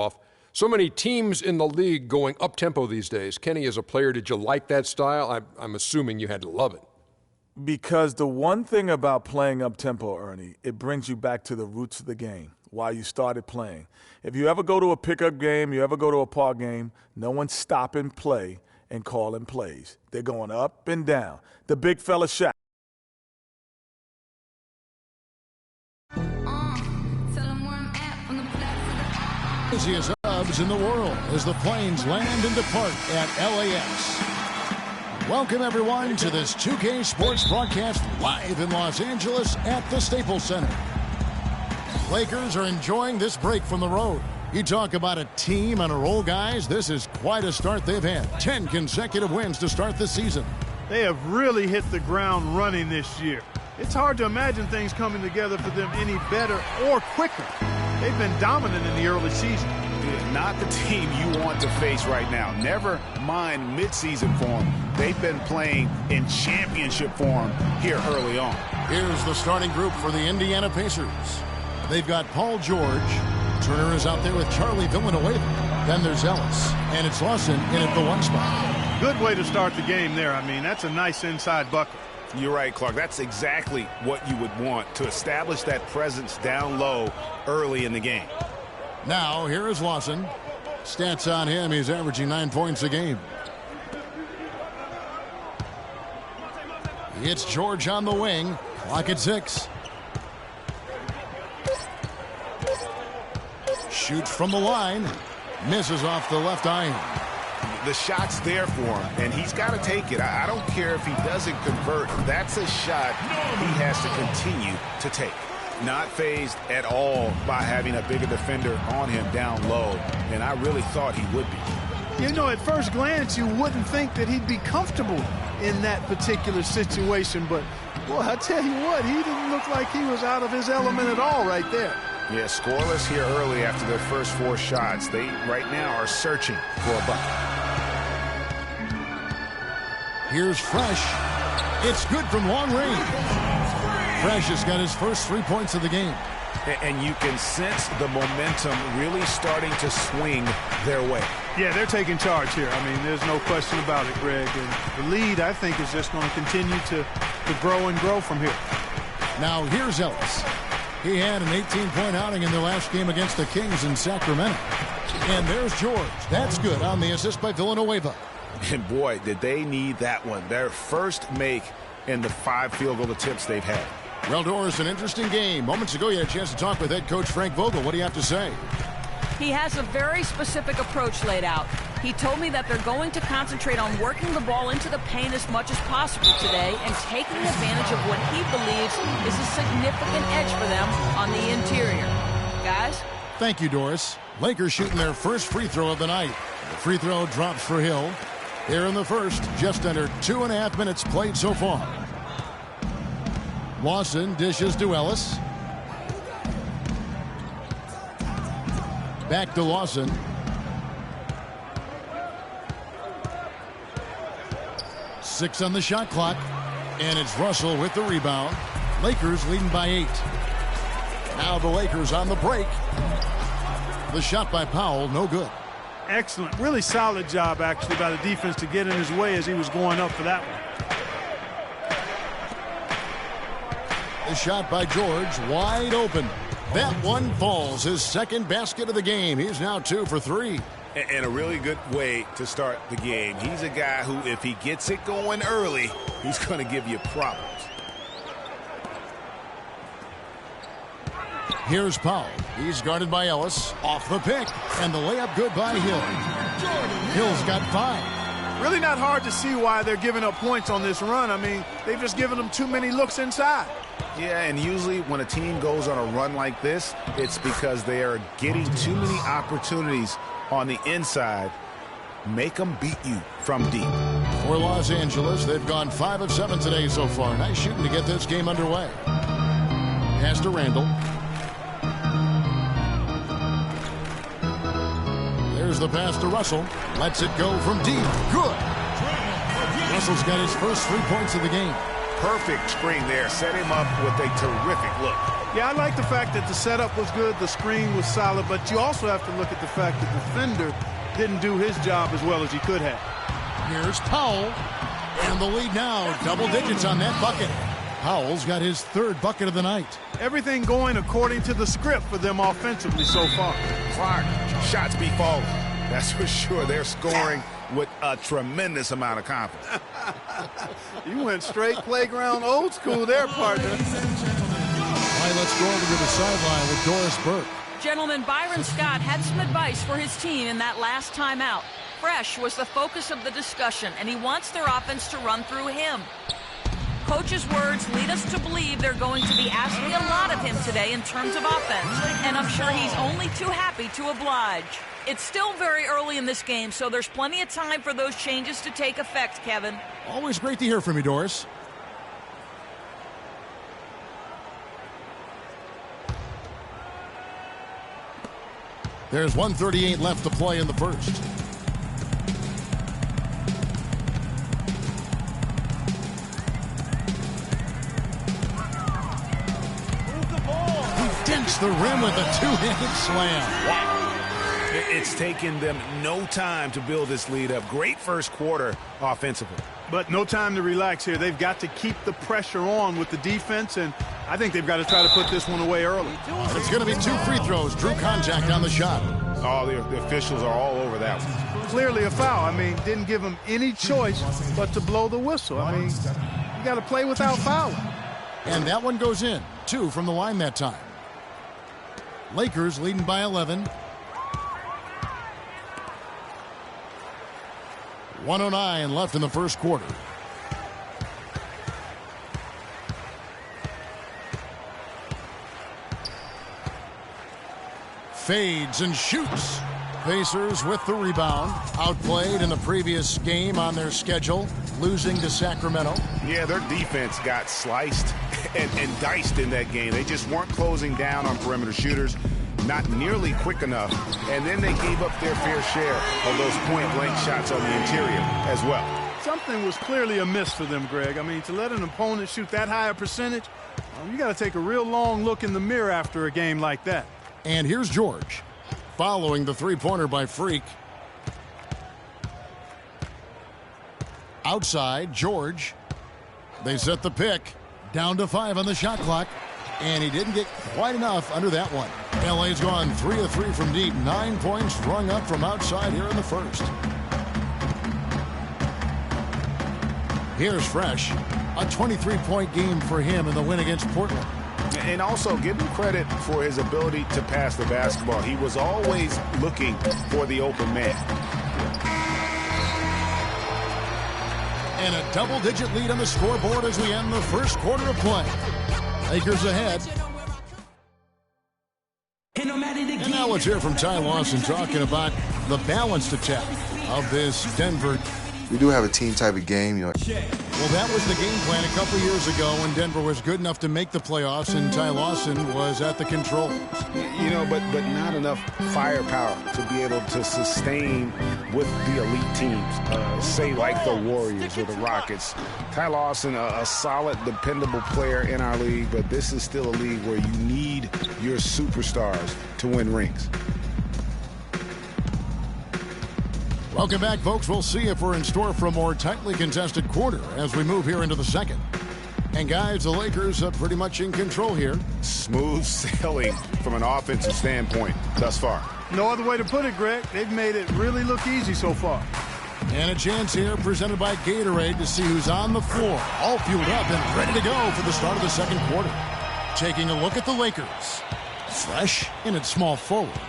tip-off. So many teams in the league going up-tempo these days. Kenny, as a player, did you like that style? I'm assuming you had to love it. Because the one thing about playing up-tempo, Ernie, it brings you back to the roots of the game, why you started playing. If you ever go to a pickup game, you ever go to a park game, no one's stopping play and calling plays. They're going up and down. The big fella shot. Busiest hubs in the world as the planes land and depart at LAX. Welcome, everyone, to this 2K Sports broadcast live in Los Angeles at the Staples Center. Lakers are enjoying this break from the road. You talk about a team on a roll, guys. This is quite a start they've had. 10 consecutive wins to start the season. They have really hit the ground running this year. It's hard to imagine things coming together for them any better or quicker. They've been dominant in the early season. Not the team you want to face right now. Never mind midseason form. They've been playing in championship form here early on. Here's the starting group for the Indiana Pacers. They've got Paul George. Turner is out there with Charlie Villanueva. Then there's Ellis. And it's Lawson in at the one spot. Good way to start the game there. I mean, that's a nice inside bucket. You're right, Clark. That's exactly what you would want to establish that presence down low early in the game. Now, here is Lawson. Stats on him, he's averaging 9 points a game. It's George on the wing. Clock at 6. Shoots from the line. Misses off the left iron. The shot's there for him, and he's got to take it. I don't care if he doesn't convert. That's a shot he has to continue to take. Not fazed at all by having a bigger defender on him down low, and I really thought he would be. You know, at first glance, you wouldn't think that he'd be comfortable in that particular situation, but, boy, I tell you what, he didn't look like he was out of his element at all right there. Yeah, scoreless here early after their first 4 shots. They, right now, are searching for a bucket. Here's Fresh. It's good from long range. Fresh has got his first 3 points of the game. And you can sense the momentum really starting to swing their way. Yeah, they're taking charge here. I mean, there's no question about it, Greg. And the lead, I think, is just going to continue to grow and grow from here. Now here's Ellis. He had an 18-point outing in the last game against the Kings in Sacramento. And there's George. That's good on the assist by Villanueva. And boy, did they need that one. Their first make in the 5 field goal attempts they've had. Well, Doris, an interesting game. Moments ago, you had a chance to talk with head coach Frank Vogel. What do you have to say? He has a very specific approach laid out. He told me that they're going to concentrate on working the ball into the paint as much as possible today and taking advantage of what he believes is a significant edge for them on the interior. Guys? Thank you, Doris. Lakers shooting their first free throw of the night. The free throw drops for Hill. Here in the first, just under 2.5 minutes played so far. Lawson dishes to Ellis. Back to Lawson. Six on the shot clock. And it's Russell with the rebound. Lakers leading by 8. Now the Lakers on the break. The shot by Powell, no good. Excellent. Really solid job, actually, by the defense to get in his way as he was going up for that one. The shot by George, wide open. That one falls. His second basket of the game. He's now 2 for 3. And a really good way to start the game. He's a guy who, if he gets it going early, he's going to give you problems. Here's Powell. He's guarded by Ellis. Off the pick. And the layup good by Hill. Hill's got 5. Really not hard to see why they're giving up points on this run. I mean, they've just given them too many looks inside. Yeah, and usually when a team goes on a run like this, it's because they are getting too many opportunities on the inside. Make them beat you from deep. For Los Angeles, they've gone 5 of 7 today so far. Nice shooting to get this game underway. Pass to Randall. There's the pass to Russell. Lets it go from deep. Good. Russell's got his first 3 points of the game. perfect screen there. Set him up with a terrific look. Yeah, I like the fact that the setup was good, the screen was solid, but you also have to look at the fact that the defender didn't do his job as well as he could have. Here's Powell, and the lead now, double digits on that bucket. Powell's got his third bucket of the night. Everything going according to the script for them offensively so far. Clark, shots be falling. That's for sure. They're scoring with a tremendous amount of confidence. You went straight playground old school there, partner. All right, let's go over to the sideline with Doris Burke. Gentlemen, Byron Scott had some advice for his team in that last timeout. Fresh was the focus of the discussion, and he wants their offense to run through him. Coach's words lead us to believe they're going to be asking a lot of him today in terms of offense, and I'm sure he's only too happy to oblige. It's still very early in this game, so there's plenty of time for those changes to take effect, Kevin. Always great to hear from you, Doris. There's 1:38 left to play in the first. He dinks the rim with a two-handed slam. Wow. It's taken them no time to build this lead up. Great first quarter offensively. But no time to relax here. They've got to keep the pressure on with the defense, and I think they've got to try to put this one away early. It's going to be 2 free throws. Drew contact on the shot. Oh, the officials are all over that one. Clearly a foul. I mean, didn't give him any choice but to blow the whistle. I mean, you got to play without fouling. And that one goes in. 2 from the line that time. Lakers leading by 11. 1:09 left in the first quarter. Fades and shoots. Pacers with the rebound. Outplayed in the previous game on their schedule, losing to Sacramento. Yeah, their defense got sliced and diced in that game. They just weren't closing down on perimeter shooters, not nearly quick enough, and then they gave up their fair share of those point-blank shots on the interior as well. Something was clearly amiss for them, Greg. I mean, to let an opponent shoot that high a percentage, you got to take a real long look in the mirror after a game like that. And here's George, following the three-pointer by Freak. Outside, George. They set the pick. Down to 5 on the shot clock. And he didn't get quite enough under that one. LA's gone 3 of 3 from deep. 9 points rung up from outside here in the first. Here's Fresh. A 23-point game for him in the win against Portland. And also give him credit for his ability to pass the basketball. He was always looking for the open man. And a double-digit lead on the scoreboard as we end the first quarter of play. Lakers ahead. And now let's hear from Ty Lawson talking about the balanced attack of this Denver. We do have a team type of game, you know. Well, that was the game plan a couple years ago when Denver was good enough to make the playoffs and Ty Lawson was at the controls. You know, but not enough firepower to be able to sustain with the elite teams, say like the Warriors or the Rockets. Ty Lawson, a solid, dependable player in our league, but this is still a league where you need your superstars to win rings. Welcome back, folks. We'll see if we're in store for a more tightly contested quarter as we move here into the second. And, guys, the Lakers are pretty much in control here. Smooth sailing from an offensive standpoint thus far. No other way to put it, Greg. They've made it really look easy so far. And a chance here presented by Gatorade to see who's on the floor, all fueled up and ready to go for the start of the second quarter. Taking a look at the Lakers. Fresh in at small forward.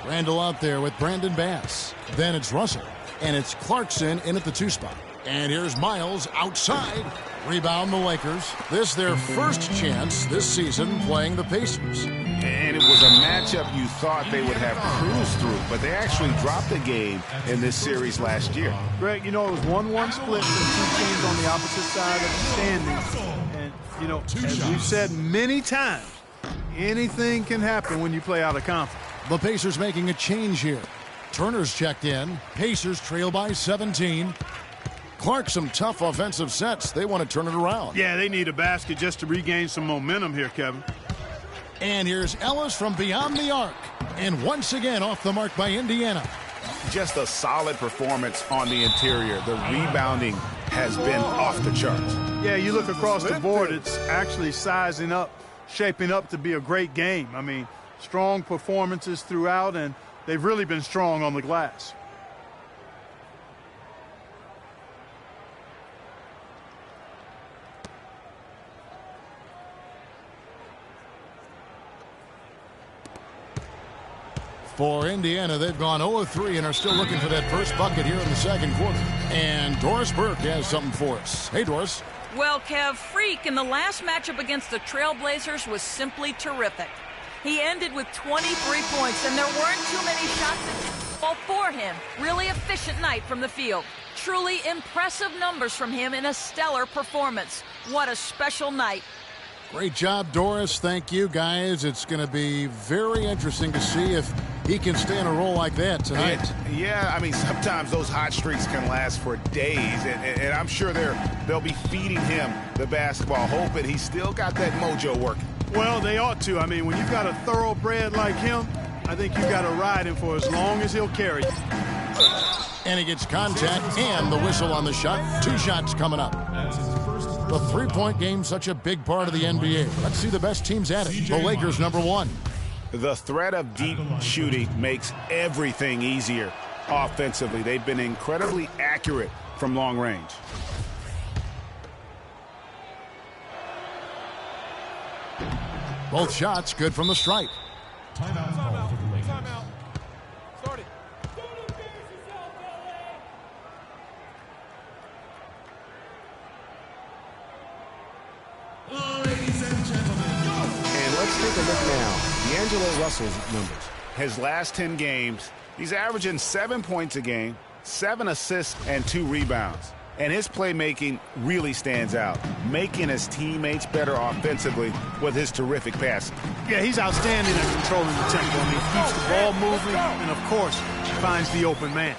Randall out there with Brandon Bass. Then it's Russell. And it's Clarkson in at the 2 spot. And here's Miles outside. Rebound the Lakers. This their first chance this season playing the Pacers. And it was a matchup you thought they would have cruised through, but they actually dropped the game in this series last year. Greg, you know, it was 1-1 split with 2 teams on the opposite side of the standings. And, you know, as we've said many times, anything can happen when you play out of conference. The Pacers making a change here. Turner's checked in. Pacers trail by 17. Clark, some tough offensive sets. They want to turn it around. Yeah, they need a basket just to regain some momentum here, Kevin. And here's Ellis from beyond the arc. And once again off the mark by Indiana. Just a solid performance on the interior. The rebounding has been off the charts. Yeah, you look across the board, it's actually sizing up, shaping up to be a great game. I mean, strong performances throughout, and they've really been strong on the glass. For Indiana, they've gone 0-3 and are still looking for that first bucket here in the second quarter. And Doris Burke has something for us. Hey, Doris. Well, Kev, Freak in the last matchup against the Trailblazers was simply terrific. He ended with 23 points, and there weren't too many shots that fall for him. Really efficient night from the field. Truly impressive numbers from him in a stellar performance. What a special night. Great job, Doris. Thank you, guys. It's going to be very interesting to see if he can stay in a role like that tonight. Yeah, I mean, sometimes those hot streaks can last for days, and I'm sure they'll be feeding him the basketball, hoping he's still got that mojo working. Well, they ought to. I mean, when you've got a thoroughbred like him, I think you've got to ride him for as long as he'll carry you. And he gets contact and the whistle on the shot. 2 shots coming up. The three-point game, such a big part of the NBA. Let's see the best teams at it. The Lakers, number 1. The threat of deep shooting makes everything easier offensively. They've been incredibly accurate from long range. Both shots good from the stripe. Timeout. Start it. Ladies and gentlemen. And let's take a look now. D'Angelo Russell's numbers. His last 10 games, he's averaging 7 points a game, 7 assists, and 2 rebounds. And his playmaking really stands out, making his teammates better offensively with his terrific passing. Yeah, he's outstanding at controlling the tempo. I mean, he keeps the ball moving and, of course, finds the open man.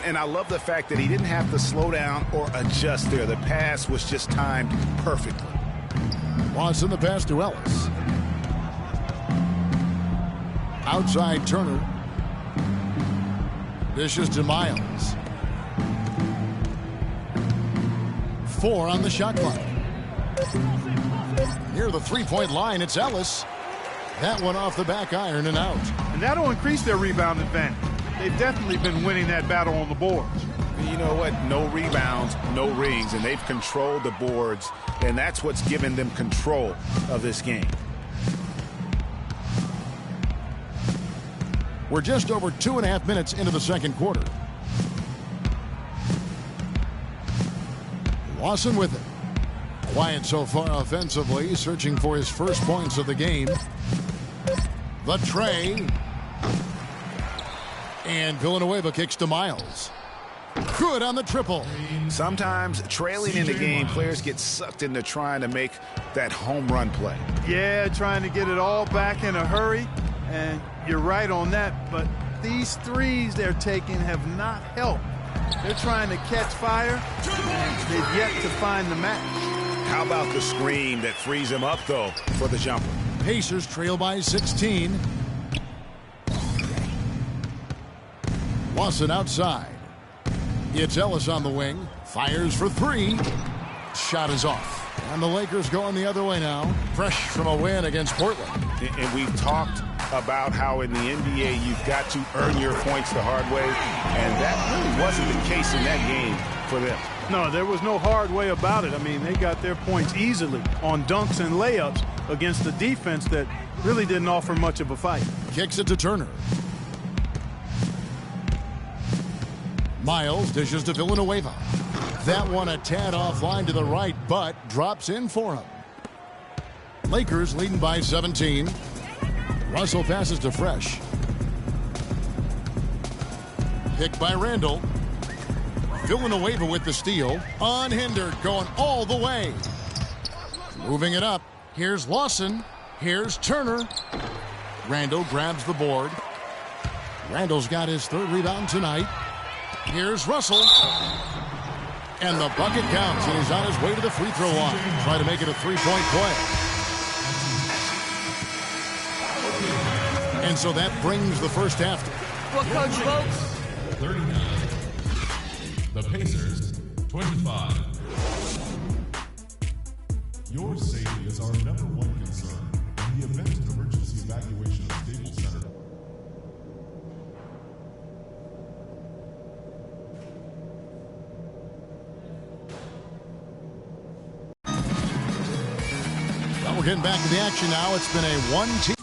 And I love the fact that he didn't have to slow down or adjust there. The pass was just timed perfectly. Watson the pass to Ellis. Outside Turner. Dishes to Miles. 4 on the shot clock. Near the three-point line, it's Ellis. That one off the back iron and out. And that'll increase their rebound advantage. They've definitely been winning that battle on the boards. You know what? No rebounds, no rings, and they've controlled the boards, and that's what's given them control of this game. We're just over 2.5 minutes into the second quarter. Lawson with it. Quiet so far offensively, searching for his first points of the game. The tray. And Villanueva kicks to Miles. Good on the triple. Sometimes trailing in the game, players get sucked into trying to make that home run play. Yeah, trying to get it all back in a hurry. And you're right on that, but these threes they're taking have not helped. They're trying to catch fire, and they've yet to find the match. How about the screen that frees him up, though, for the jumper? Pacers trail by 16. Lawson outside. It's Ellis on the wing. Fires for 3. Shot is off. And the Lakers going the other way now. Fresh from a win against Portland. And we've talked about how in the NBA you've got to earn your points the hard way. And that really wasn't the case in that game for them. No, there was no hard way about it. I mean, they got their points easily on dunks and layups against a defense that really didn't offer much of a fight. Kicks it to Turner. Miles dishes to Villanueva. That one a tad offline to the right, but drops in for him. Lakers leading by 17. Russell passes to Fresh. Picked by Randall. Villanueva with the steal. Unhindered, going all the way. Moving it up. Here's Lawson. Here's Turner. Randall grabs the board. Randall's got his 3rd rebound tonight. Here's Russell. And the bucket counts, and he's on his way to the free throw line. Try to make it a three-point play. And so that brings the first half. Well, Coach Vogt. 39. The Pacers, 25. Your safety is our #1 concern in the event of emergency evacuation of Staples Center. Well, we're getting back to the action now. It's been a one-team